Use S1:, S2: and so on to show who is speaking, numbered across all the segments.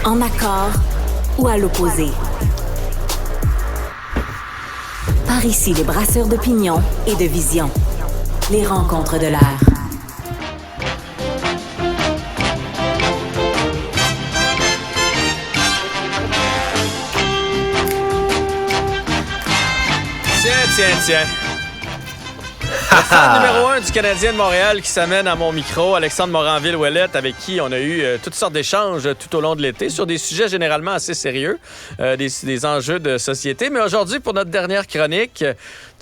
S1: En accord ou à l'opposé. Par ici, les brasseurs d'opinion et de vision. Les rencontres de l'air.
S2: Tiens. Le fan numéro 1 du Canadien de Montréal qui s'amène à mon micro, Alexandre Moranville-Ouellette, avec qui on a eu toutes sortes d'échanges tout au long de l'été sur des sujets généralement assez sérieux, des enjeux de société. Mais aujourd'hui, pour notre dernière chronique,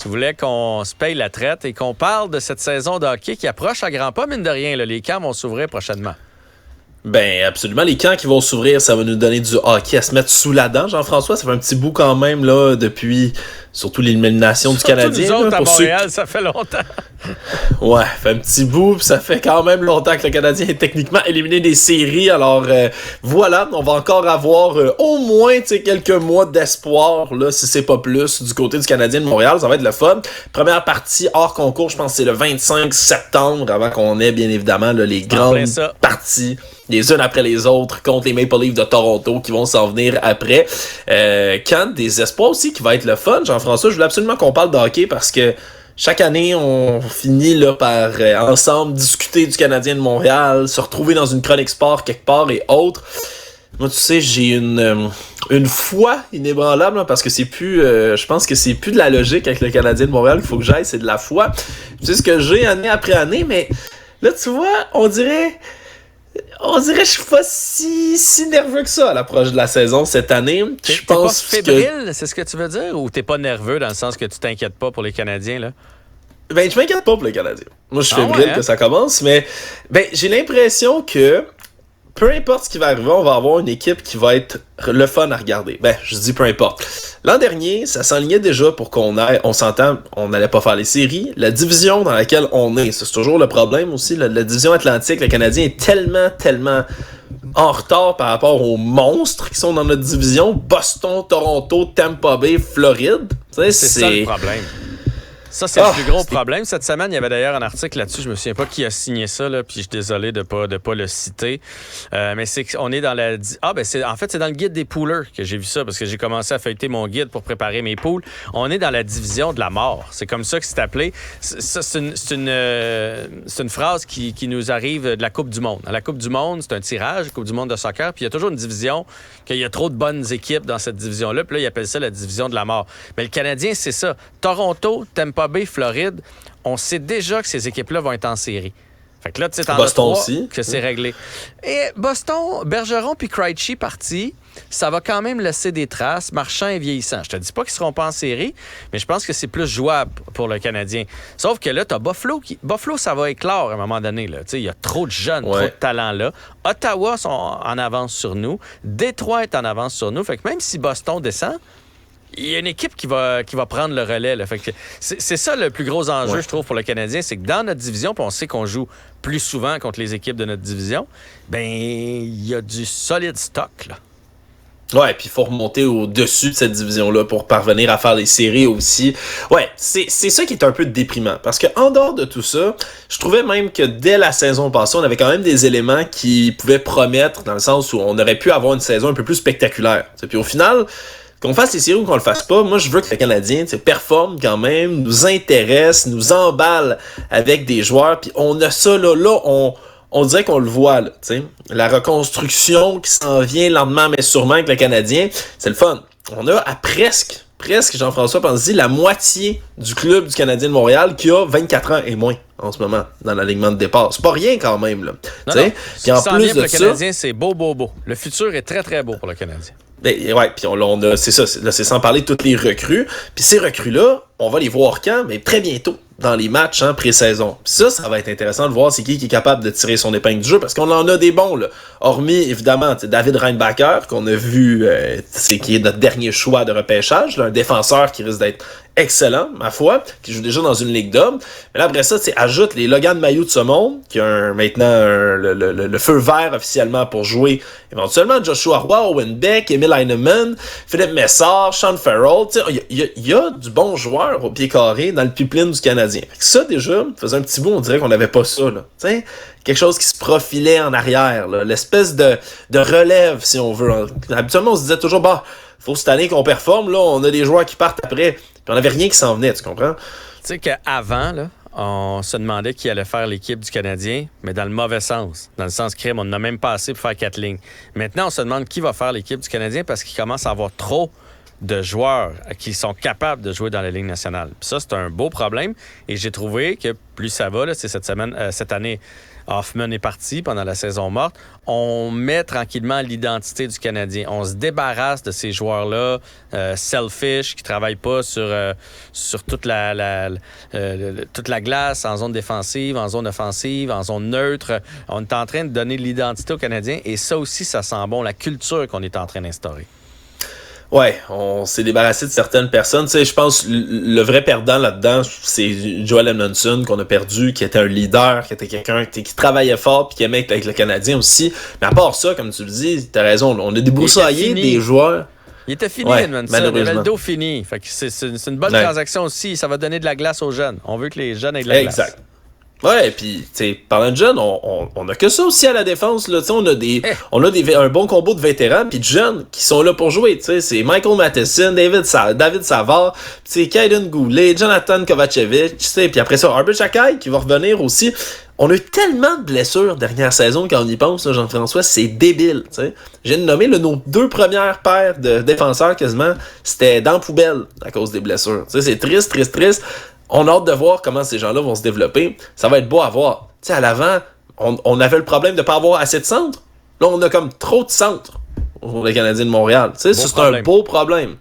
S2: tu voulais qu'on se paye la traite et qu'on parle de cette saison de hockey qui approche à grands pas, mine de rien. Là, les camps vont s'ouvrir prochainement.
S3: Ben, absolument. Les camps qui vont s'ouvrir, ça va nous donner du hockey à se mettre sous la dent, Jean-François. Ça fait un petit bout quand même, là, depuis surtout l'élimination du Canadien.
S2: Nous autres,
S3: là,
S2: à Montréal, ça fait longtemps.
S3: Ouais, ça fait un petit bout, puis ça fait quand même longtemps que le Canadien est techniquement éliminé des séries. Alors, voilà, on va encore avoir au moins quelques mois d'espoir, là, si c'est pas plus, du côté du Canadien de Montréal. Ça va être le fun. Première partie hors concours, je pense que c'est le 25 septembre, avant qu'on ait, bien évidemment, là, les grandes parties, les unes après les autres, contre les Maple Leafs de Toronto, qui vont s'en venir après. Quand des espoirs aussi, qui va être le fun, Jean-François, je voulais absolument qu'on parle de hockey, parce que chaque année, on finit là par ensemble discuter du Canadien de Montréal, se retrouver dans une chronique sport quelque part et autres. Moi, tu sais, j'ai une foi inébranlable, là, parce que c'est plus, je pense que c'est plus de la logique avec le Canadien de Montréal qu'il faut que j'aille, c'est de la foi. C'est ce que j'ai année après année, mais là, tu vois, on dirait que je suis pas si nerveux que ça à l'approche de la saison cette année.
S2: Je pense pas fébrile, c'est ce que tu veux dire? Ou t'es pas nerveux dans le sens que tu t'inquiètes pas pour les Canadiens, là?
S3: Ben, je m'inquiète pas pour les Canadiens. Moi, je suis fébrile que ça commence, mais ben, j'ai l'impression que peu importe ce qui va arriver, on va avoir une équipe qui va être le fun à regarder. Ben, je dis peu importe. L'an dernier, ça s'enlignait déjà pour on s'entend, on n'allait pas faire les séries. La division dans laquelle on est, c'est toujours le problème aussi. La division Atlantique, le Canadien est tellement en retard par rapport aux monstres qui sont dans notre division. Boston, Toronto, Tampa Bay, Floride.
S2: C'est ça le problème. Ça, c'est le plus gros problème. Cette semaine, il y avait d'ailleurs un article là-dessus. Je me souviens pas qui a signé ça, là, puis je suis désolé de pas le citer. Mais c'est qu'on est dans la... en fait, c'est dans le guide des poolers que j'ai vu ça, parce que j'ai commencé à feuilleter mon guide pour préparer mes pools. On est dans la division de la mort. C'est comme ça que c'est appelé. C'est une phrase qui nous arrive de la Coupe du Monde. À la Coupe du Monde, c'est un tirage, la Coupe du monde de soccer, puis il y a toujours une division, qu'il y a trop de bonnes équipes dans cette division-là, puis là, ils appellent ça la division de la mort. Mais le Canadien, c'est ça. Toronto, Tampa Bay, Floride, on sait déjà que ces équipes-là vont être en série. Fait que là, tu sais, t'en as trois aussi, que c'est réglé. Et Boston, Bergeron puis Krejci partis, ça va quand même laisser des traces. Marchand est vieillissant. Je te dis pas qu'ils seront pas en série, mais je pense que c'est plus jouable pour le Canadien. Sauf que là, t'as Buffalo. Buffalo, ça va éclore à un moment donné. Il y a trop de jeunes, trop de talents là. Ottawa sont en avance sur nous. Détroit est en avance sur nous. Fait que même si Boston descend, il y a une équipe qui va prendre le relais. Là. Fait que c'est ça le plus gros enjeu, je trouve, pour le Canadien. C'est que dans notre division, puis on sait qu'on joue plus souvent contre les équipes de notre division, ben il y a du solide stock, là.
S3: Ouais, puis il faut remonter au-dessus de cette division-là pour parvenir à faire les séries aussi. Ouais, c'est ça qui est un peu déprimant. Parce que en dehors de tout ça, je trouvais même que dès la saison passée, on avait quand même des éléments qui pouvaient promettre, dans le sens où on aurait pu avoir une saison un peu plus spectaculaire. Puis au final, qu'on fasse les séries ou qu'on le fasse pas, moi je veux que le Canadien performe quand même, nous intéresse, nous emballe avec des joueurs, puis on a ça là, on dirait qu'on le voit là, tu sais. La reconstruction qui s'en vient lentement mais sûrement avec le Canadien, c'est le fun. On a à presque Jean-François Pansy, la moitié du club du Canadien de Montréal qui a 24 ans et moins en ce moment dans l'alignement de départ. C'est pas rien quand même là.
S2: Puis en plus de ça, le Canadien, c'est beau. Le futur est très très beau pour le Canadien.
S3: Ben, ouais, puis on a, c'est ça, là, c'est sans parler de toutes les recrues. Puis ces recrues-là, on va les voir quand? Mais très bientôt, dans les matchs pré-saison. Puis ça va être intéressant de voir c'est qui est capable de tirer son épingle du jeu, parce qu'on en a des bons, là. Hormis, évidemment, David Reinbacher, qu'on a vu, c'est qui est notre dernier choix de repêchage, là, un défenseur qui risque d'être excellent, ma foi, qui joue déjà dans une ligue d'hommes. Mais là, après ça, ajoute les Logan Mailloux de ce monde, qui a maintenant le feu vert officiellement pour jouer éventuellement Joshua Roy, Owen Beck, Emil Heinemann, Philippe Messard, Sean Farrell. Il y a du bon joueur au pied carré dans le pipeline du Canadien. Ça, déjà, faisait un petit bout, on dirait qu'on n'avait pas ça, là. T'sais, quelque chose qui se profilait en arrière, là. L'espèce de relève, si on veut. Habituellement, on se disait toujours, faut cette année qu'on performe, là, on a des joueurs qui partent après. Puis on n'avait rien qui s'en venait, tu comprends?
S2: Tu sais qu'avant, là, on se demandait qui allait faire l'équipe du Canadien, mais dans le mauvais sens. Dans le sens crime, on n'en a même pas assez pour faire 4 lignes. Maintenant, on se demande qui va faire l'équipe du Canadien parce qu'il commence à avoir trop de joueurs qui sont capables de jouer dans la Ligue nationale. Puis ça, c'est un beau problème. Et j'ai trouvé que plus ça va, là, c'est cette année, Hoffman est parti pendant la saison morte. On met tranquillement l'identité du Canadien. On se débarrasse de ces joueurs-là selfish, qui ne travaillent pas sur toute la glace, en zone défensive, en zone offensive, en zone neutre. On est en train de donner l'identité aux Canadiens. Et ça aussi, ça sent bon, la culture qu'on est en train d'instaurer.
S3: Ouais, on s'est débarrassé de certaines personnes. Tu sais, je pense le vrai perdant là-dedans, c'est Joel Edmondson qu'on a perdu, qui était un leader, qui était quelqu'un qui travaillait fort puis qui aimait être avec le Canadien aussi. Mais à part ça, comme tu le dis, t'as raison, on a débroussaillé des joueurs.
S2: Il était fini, Edmondson. Il avait le dos fini. Fait que c'est une bonne transaction aussi. Ça va donner de la glace aux jeunes. On veut que les jeunes aient de la glace.
S3: Exact. Ouais, puis tu sais, parlant de jeunes, on a que ça aussi à la défense là, tu sais, on a un bon combo de vétérans puis de jeunes qui sont là pour jouer, tu sais, c'est Michael Matheson, David Savard, tu sais, Kaiden Goulet, Jonathan Kovacevic, tu sais, puis après ça Arber Xhekaj qui va revenir aussi. On a eu tellement de blessures dernière saison quand on y pense, là, Jean-François, c'est débile, tu sais. J'ai nommé nos 2 premières paires de défenseurs quasiment, c'était dans la poubelle à cause des blessures. Tu sais, c'est triste. On a hâte de voir comment ces gens-là vont se développer. Ça va être beau à voir. Tu sais, à l'avant, on avait le problème de ne pas avoir assez de centres. Là, on a comme trop de centres pour les Canadiens de Montréal. Tu sais, c'est un beau problème.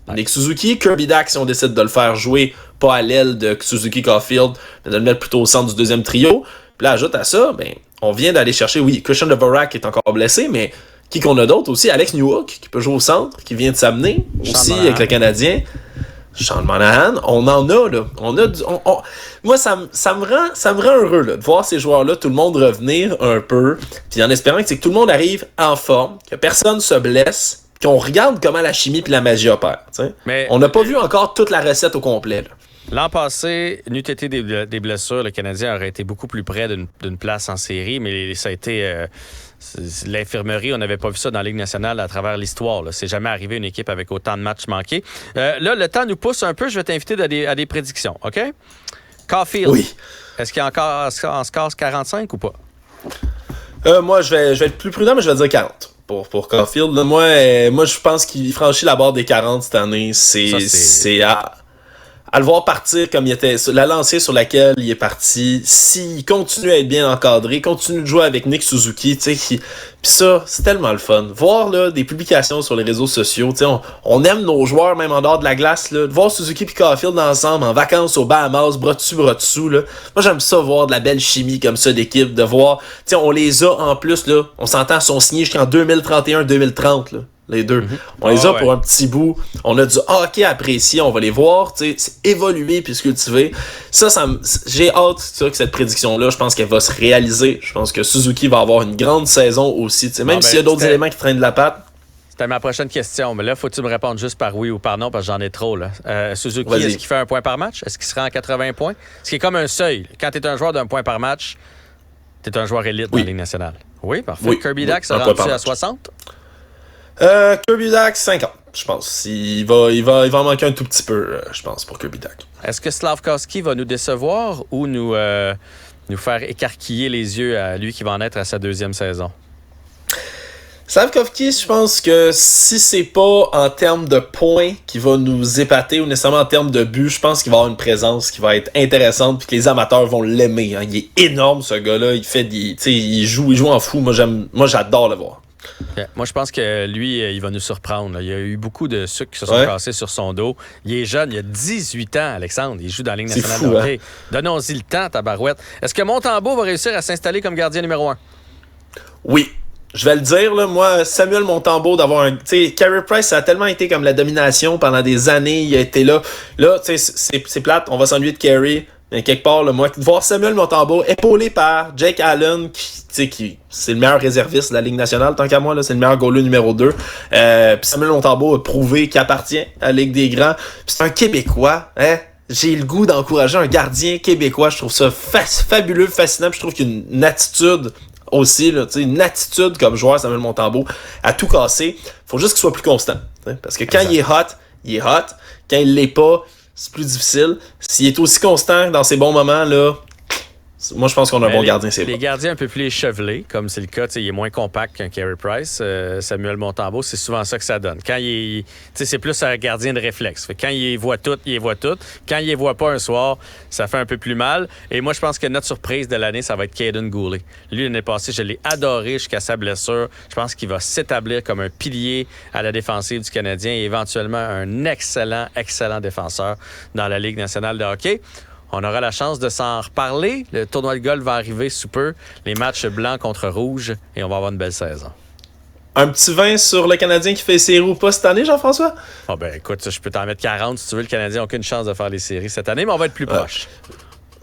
S3: Ouais. Nick Suzuki, Kirby Dach, si on décide de le faire jouer, pas à l'aile de Suzuki Caulfield, mais de le mettre plutôt au centre du deuxième trio. Puis là, ajoute à ça, on vient d'aller chercher, Christian Dvorak est encore blessé, mais qui qu'on a d'autres aussi? Alex Newhook, qui peut jouer au centre, qui vient de s'amener aussi avec le Canadien. Sean Monahan, on en a, là. Moi, ça me rend heureux, là, de voir ces joueurs-là, tout le monde revenir un peu, puis en espérant que tout le monde arrive en forme, que personne se blesse, qu'on regarde comment la chimie puis la magie opère. Mais on n'a pas vu encore toute la recette au complet, là.
S2: L'an passé, n'eût été des blessures, le Canadien aurait été beaucoup plus près d'une place en série, mais ça a été... l'infirmerie, on n'avait pas vu ça dans la Ligue nationale à travers l'histoire. C'est jamais arrivé une équipe avec autant de matchs manqués. Là, le temps nous pousse un peu. Je vais t'inviter à des prédictions, OK? Caulfield,
S3: oui.
S2: Est-ce qu'il y a encore en score 45 ou pas?
S3: Moi, je vais être plus prudent, mais je vais dire 40 pour Caulfield. Là, moi, je pense qu'il franchit la barre des 40 cette année. C'est à le voir partir comme il était, la lancée sur laquelle il est parti, s'il continue à être bien encadré, continue de jouer avec Nick Suzuki, tu sais, puis ça, c'est tellement le fun. Voir là, des publications sur les réseaux sociaux, tu sais, on aime nos joueurs même en dehors de la glace, là, de voir Suzuki et Caulfield ensemble, en vacances aux Bahamas, bras dessous, là. Moi, j'aime ça, voir de la belle chimie comme ça d'équipe, de voir, tu sais, on les a en plus, là, on s'entend, sont signés jusqu'en 2031-2030, là. Les deux. On les a pour un petit bout. On a du hockey apprécié. On va les voir, tu sais, évoluer puis se cultiver. J'ai hâte que cette prédiction-là, je pense qu'elle va se réaliser. Je pense que Suzuki va avoir une grande saison aussi. Même s'il y a d'autres éléments qui traînent de la patte.
S2: C'était ma prochaine question. Mais là, faut-tu me répondre juste par oui ou par non parce que j'en ai trop, là. Suzuki,
S3: Vas-y.
S2: Est-ce qu'il fait un point par match? Est-ce qu'il sera en 80 points? Ce qui est comme un seuil. Quand tu es un joueur d'un point par match, tu es un joueur élite dans la Ligue nationale. Oui, parfait.
S3: Oui.
S2: Kirby Dach sera rendu à 60?
S3: Kirby Dach, 50, je pense. Il va en manquer un tout petit peu, je pense, pour Kirby Dach.
S2: Est-ce que Slafkovský va nous décevoir ou nous faire écarquiller les yeux à lui qui va en être à sa 2e saison?
S3: Slafkovský, je pense que si c'est pas en termes de points qui va nous épater ou nécessairement en termes de buts, je pense qu'il va avoir une présence qui va être intéressante puis que les amateurs vont l'aimer. Hein. Il est énorme, ce gars-là. Il joue en fou. Moi, j'adore le voir.
S2: Okay. Moi, je pense que lui, il va nous surprendre. Là. Il y a eu beaucoup de sucres qui se sont cassés sur son dos. Il est jeune, il a 18 ans, Alexandre. Il joue dans la Ligue nationale de hockey. Donnons-y le temps, tabarouette. Est-ce que Montembeault va réussir à s'installer comme gardien numéro 1?
S3: Oui. Je vais le dire, là, moi, Samuel Montembeault, d'avoir un. Tu sais, Carey Price, ça a tellement été comme la domination pendant des années. Il a été là. Là, tu sais, c'est plate. On va s'ennuyer de Carey. Mais quelque part, là, moi, voir Samuel Montembeault épaulé par Jake Allen, qui c'est le meilleur réserviste de la Ligue nationale, tant qu'à moi, là, c'est le meilleur goaler numéro 2. Puis Samuel Montembeault a prouvé qu'il appartient à la Ligue des Grands. Puis c'est un Québécois, hein? J'ai le goût d'encourager un gardien québécois. Je trouve ça fabuleux, fascinant. Puis je trouve qu'il y a une attitude aussi, là, une attitude comme joueur, Samuel Montembeault, à tout casser. Faut juste qu'il soit plus constant. Parce que quand il est hot, il est hot. Quand il l'est pas, c'est plus difficile. S'il est aussi constant dans ces bons moments, là, moi, je pense qu'on a un bon gardien, c'est
S2: les gardiens un peu plus échevelés, comme c'est le cas, il est moins compact qu'un Carey Price. Samuel Montembeault, c'est souvent ça que ça donne. Quand il est, c'est plus un gardien de réflexe. Fait, quand il voit tout, il les voit tout. Quand il les voit pas un soir, ça fait un peu plus mal. Et moi, je pense que notre surprise de l'année, ça va être Caden Goulet. Lui, l'année passée, je l'ai adoré jusqu'à sa blessure. Je pense qu'il va s'établir comme un pilier à la défensive du Canadien et éventuellement un excellent, excellent défenseur dans la Ligue nationale de hockey. On aura la chance de s'en reparler. Le tournoi de golf va arriver sous peu. Les matchs blancs contre rouge. Et on va avoir une belle saison.
S3: Un petit 20 sur le Canadien qui fait les séries ou pas cette année, Jean-François?
S2: Ah ben écoute, je peux t'en mettre 40 si tu veux. Le Canadien n'a aucune chance de faire les séries cette année, mais on va être plus proche.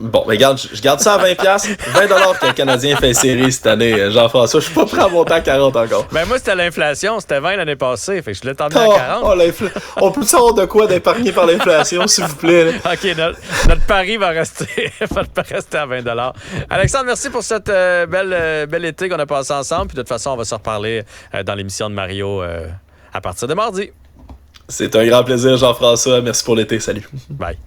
S3: Bon, mais regarde, je garde ça à 20$. 20$ que le Canadien fait série cette année, Jean-François. Je suis pas prêt à monter à 40 encore.
S2: Ben moi, c'était l'inflation. C'était 20 l'année passée. Fait que je l'ai emmené à 40.
S3: On peut savoir de quoi d'épargner par l'inflation, s'il vous plaît. Là.
S2: OK, notre pari va rester à 20$. Alexandre, merci pour cette belle été qu'on a passé ensemble. Puis de toute façon, on va se reparler dans l'émission de Mario à partir de mardi.
S3: C'est un grand plaisir, Jean-François. Merci pour l'été. Salut.
S2: Bye.